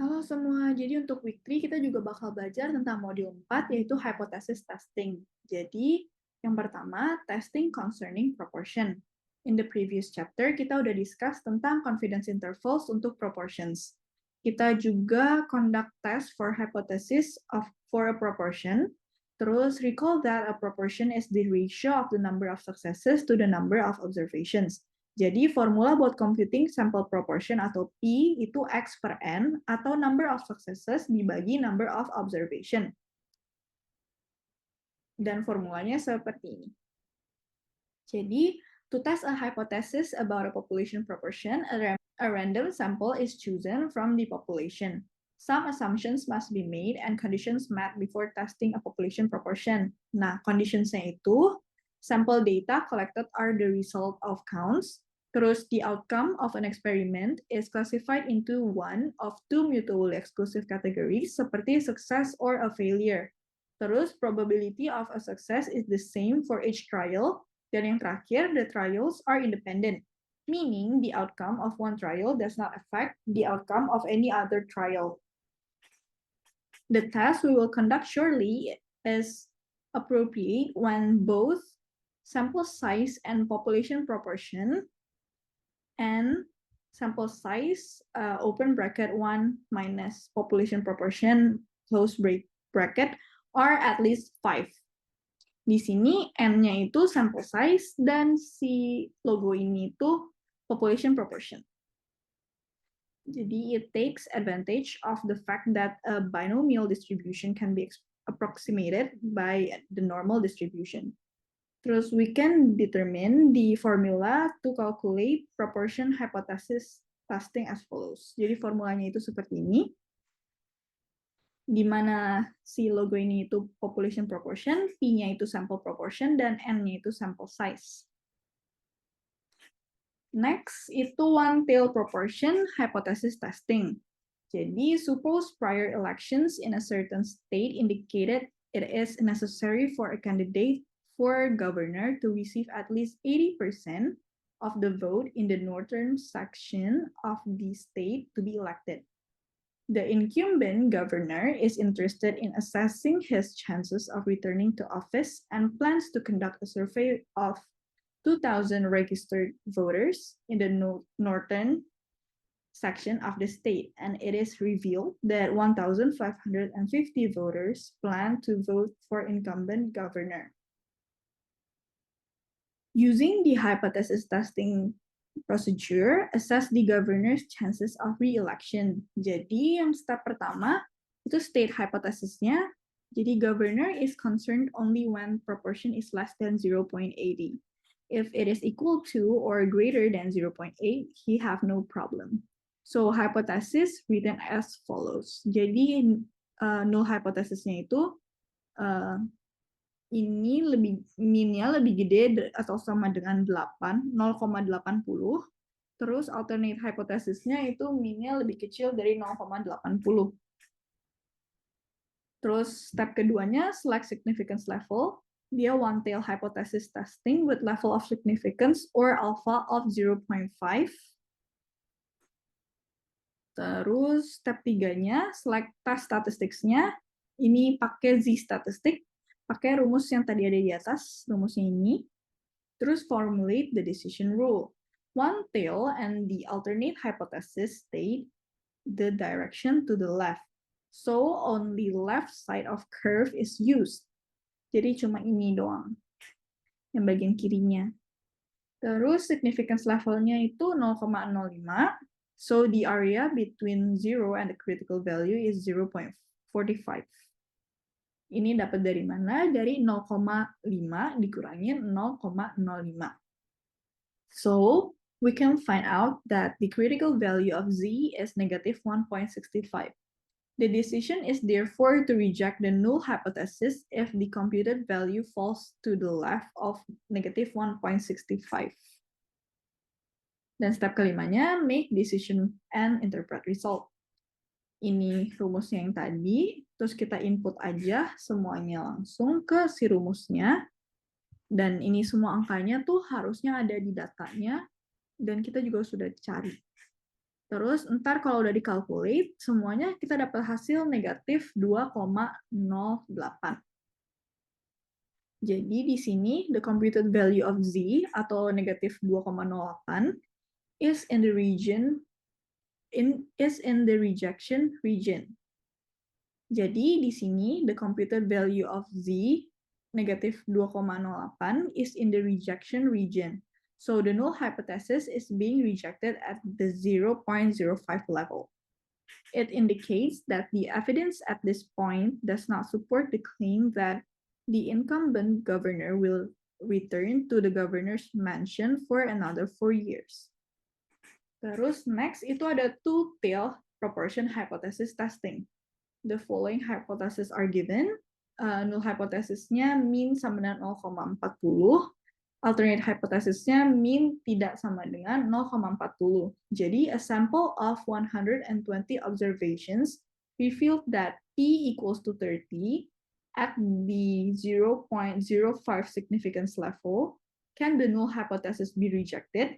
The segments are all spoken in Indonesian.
Halo semua, jadi untuk week 3 kita juga bakal belajar tentang modul 4 yaitu hypothesis testing. Jadi, yang pertama, testing concerning proportion. In the previous chapter, kita udah discuss tentang confidence intervals untuk proportions. Kita juga conduct test for hypothesis for a proportion. Terus, recall that a proportion is the ratio of the number of successes to the number of observations. Jadi formula buat computing sample proportion atau P itu X per N atau number of successes dibagi number of observation. Dan formulanya seperti ini. Jadi, to test a hypothesis about a population proportion, a random sample is chosen from the population. Some assumptions must be made and conditions met before testing a population proportion. Nah, conditionsnya itu, sample data collected are the result of counts. Terus, the outcome of an experiment is classified into one of two mutually exclusive categories, seperti success or a failure. Terus, probability of a success is the same for each trial. Dan yang terakhir, the trials are independent, meaning the outcome of one trial does not affect the outcome of any other trial. The test we will conduct shortly is appropriate when both sample size and population proportion and sample size open bracket 1 minus population proportion close bracket are at least 5. Di sini N-nya itu sample size dan si logo ini itu population proportion. Jadi it takes advantage of the fact that a binomial distribution can be approximated by the normal distribution. Terus we can determine the formula to calculate proportion hypothesis testing as follows. Jadi formulanya itu seperti ini, di mana si logo ini itu population proportion, P-nya itu sample proportion, dan N-nya itu sample size. Next, itu one-tail proportion hypothesis testing. Jadi, suppose prior elections in a certain state indicated it is necessary for a candidate for governor to receive at least 80% of the vote in the northern section of the state to be elected. The incumbent governor is interested in assessing his chances of returning to office and plans to conduct a survey of 2,000 registered voters in the northern section of the state, and it is revealed that 1,550 voters plan to vote for incumbent governor. Using the hypothesis testing procedure, assess the governor's chances of re-election. Jadi yang step pertama itu state hypothesisnya. Jadi governor is concerned only when proportion is less than 0.80. If it is equal to or greater than 0.8, he have no problem. So hypothesis written as follows. Jadi null hypothesisnya itu ini min-nya lebih gede atau sama dengan 8, 0,80. Terus alternate hypothesisnya itu min-nya lebih kecil dari 0,80. Terus step keduanya, select significance level. Dia one-tail hypothesis testing with level of significance or alpha of 0.5. Terus step 3-nya, select test statistics-nya. Ini pakai z-statistic. Pakai rumus yang tadi ada di atas, rumusnya ini. Terus formulate the decision rule. One tail and the alternate hypothesis state the direction to the left. So only left side of curve is used. Jadi cuma ini doang, yang bagian kirinya. Terus significance levelnya itu 0,05. So the area between 0 and the critical value is 0.45. Ini dapat dari mana? Dari 0,5 dikurangin 0,05. So, we can find out that the critical value of z is negative 1.65. The decision is therefore to reject the null hypothesis if the computed value falls to the left of negative 1.65. Dan step kelimanya, make decision and interpret result. Ini rumusnya yang tadi, terus kita input aja semuanya langsung ke si rumusnya, dan ini semua angkanya tuh harusnya ada di datanya, dan kita juga sudah cari. Terus ntar kalau udah dikalkulate, semuanya kita dapat hasil negatif 2,08. Jadi di sini the computed value of z atau negatif 2,08 is in the rejection region. Jadi di sini the computed value of z negatif 2,08 is in the rejection region. So the null hypothesis is being rejected at the 0.05 level. It indicates that the evidence at this point does not support the claim that the incumbent governor will return to the governor's mansion for another 4 years. Terus next itu ada two-tail proportion hypothesis testing. The following hypotheses are given. Null hypothesisnya mean sama dengan 0,40. Alternate hypothesisnya mean tidak sama dengan 0,40. Jadi, a sample of 120 observations revealed that P equals to 30 at the 0.05 significance level. Can the null hypothesis be rejected?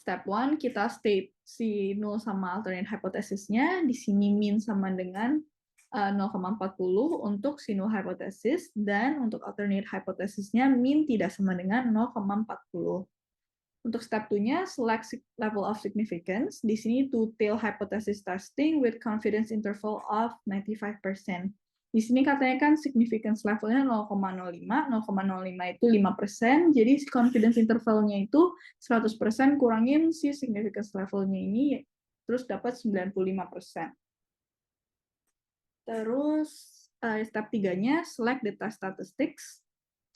Step 1, kita state si null sama alternate hypothesisnya. Di sini mean sama dengan 0,40 untuk si null hypothesis, dan untuk alternate hypothesisnya mean tidak sama dengan 0,40. Untuk step 2-nya, select level of significance. Di sini two-tail hypothesis testing with confidence interval of 95%. Di sini katanya kan significance levelnya 0,05, 0,05 itu 5%, jadi confidence intervalnya itu 100% kurangin si significance levelnya ini, terus dapat 95%. Terus step 3-nya, select the test statistics.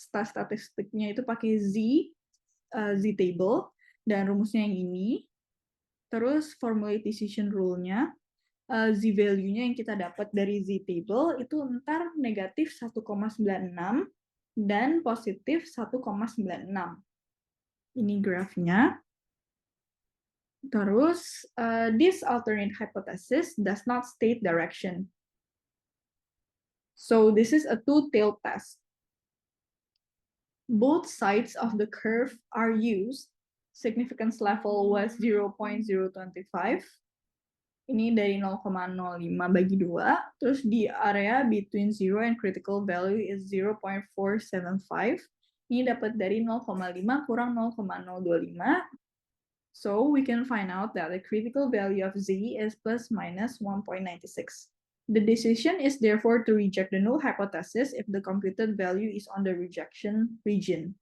Test statistiknya itu pakai Z table, dan rumusnya yang ini. Terus formulate decision rule-nya. Z value-nya yang kita dapat dari Z table itu ntar negatif 1,96 dan positif 1,96. Ini grafnya. Terus, this alternate hypothesis does not state direction. So this is a two-tailed test. Both sides of the curve are used. Significance level was 0.025. Ini dari 0,05 bagi 2. Terus di area between 0 and critical value is 0.475. Ini dapat dari 0,5 kurang 0,025. So we can find out that the critical value of z is plus minus 1.96. The decision is therefore to reject the null hypothesis if the computed value is on the rejection region.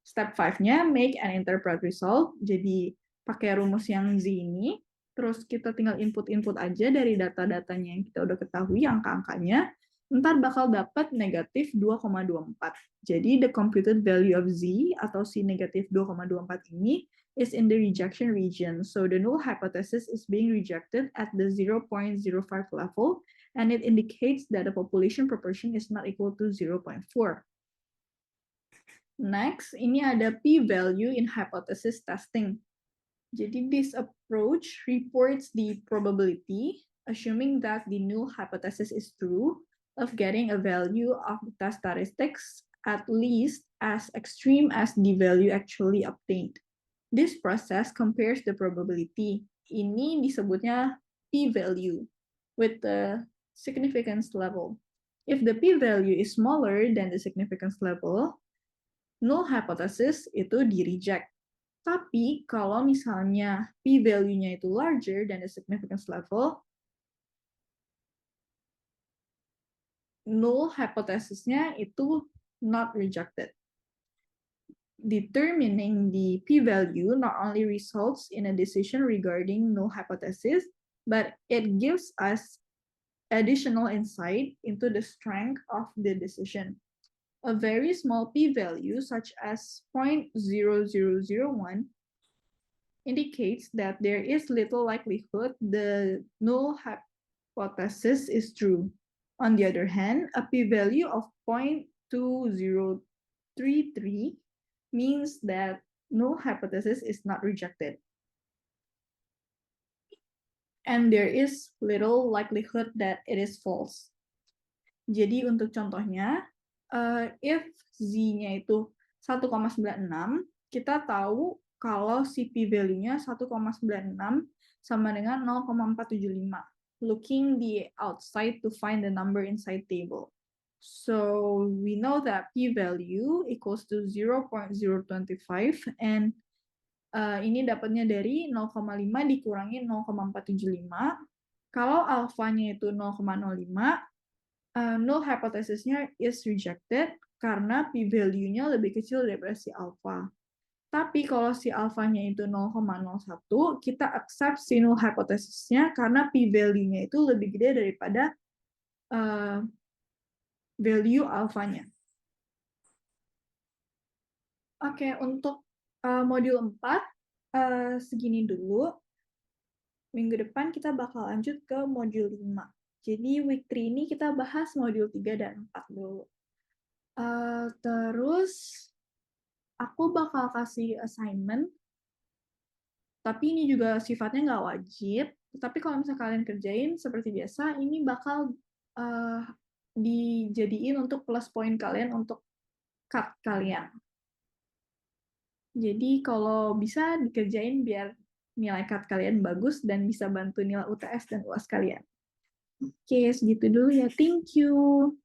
Step 5-nya, make and interpret result. Jadi pakai rumus yang Z ini, terus kita tinggal input-input aja dari data-datanya yang kita udah ketahui, angka-angkanya, ntar bakal dapat negatif 2,24. Jadi the computed value of Z atau si negatif 2,24 ini is in the rejection region. So the null hypothesis is being rejected at the 0.05 level, and it indicates that the population proportion is not equal to 0.4. Next, ini ada p-value in hypothesis testing. Jadi this approach reports the probability, assuming that the null hypothesis is true, of getting a value of the test statistics at least as extreme as the value actually obtained. This process compares the probability. Ini disebutnya p-value with the significance level. If the p-value is smaller than the significance level, null hypothesis itu di-reject. Tapi kalau misalnya p-value-nya itu larger than the significance level, null hypothesis-nya itu not rejected. Determining the p-value not only results in a decision regarding null hypothesis, but it gives us additional insight into the strength of the decision. A very small p-value, such as 0.0001, indicates that there is little likelihood the null hypothesis is true. On the other hand, a p-value of 0.2033 means that null hypothesis is not rejected. And there is little likelihood that it is false. Jadi untuk contohnya, if z-nya itu 1,96, kita tahu kalau si p-value-nya 1,96 sama dengan 0,475. Looking the outside to find the number inside table. So we know that p-value equals to 0.025 and ini dapatnya dari 0,5 dikurangi 0,475. Kalau alfanya itu 0,05, null hypothesis-nya is rejected karena p-value-nya lebih kecil daripada si alpha. Tapi kalau si alfanya itu 0,01, kita accept si null hypothesis-nya karena p-value-nya itu lebih gede daripada value alfanya. Oke, untuk modul 4, segini dulu. Minggu depan kita bakal lanjut ke modul 5. Jadi week 3 ini kita bahas modul 3 dan 4 dulu. Terus aku bakal kasih assignment, tapi ini juga sifatnya nggak wajib. Tapi kalau misalnya kalian kerjain seperti biasa, ini bakal dijadiin untuk plus point kalian untuk cut kalian. Jadi kalau bisa dikerjain biar nilai cut kalian bagus dan bisa bantu nilai UTS dan UAS kalian. Oke, segitu dulu ya. Thank you.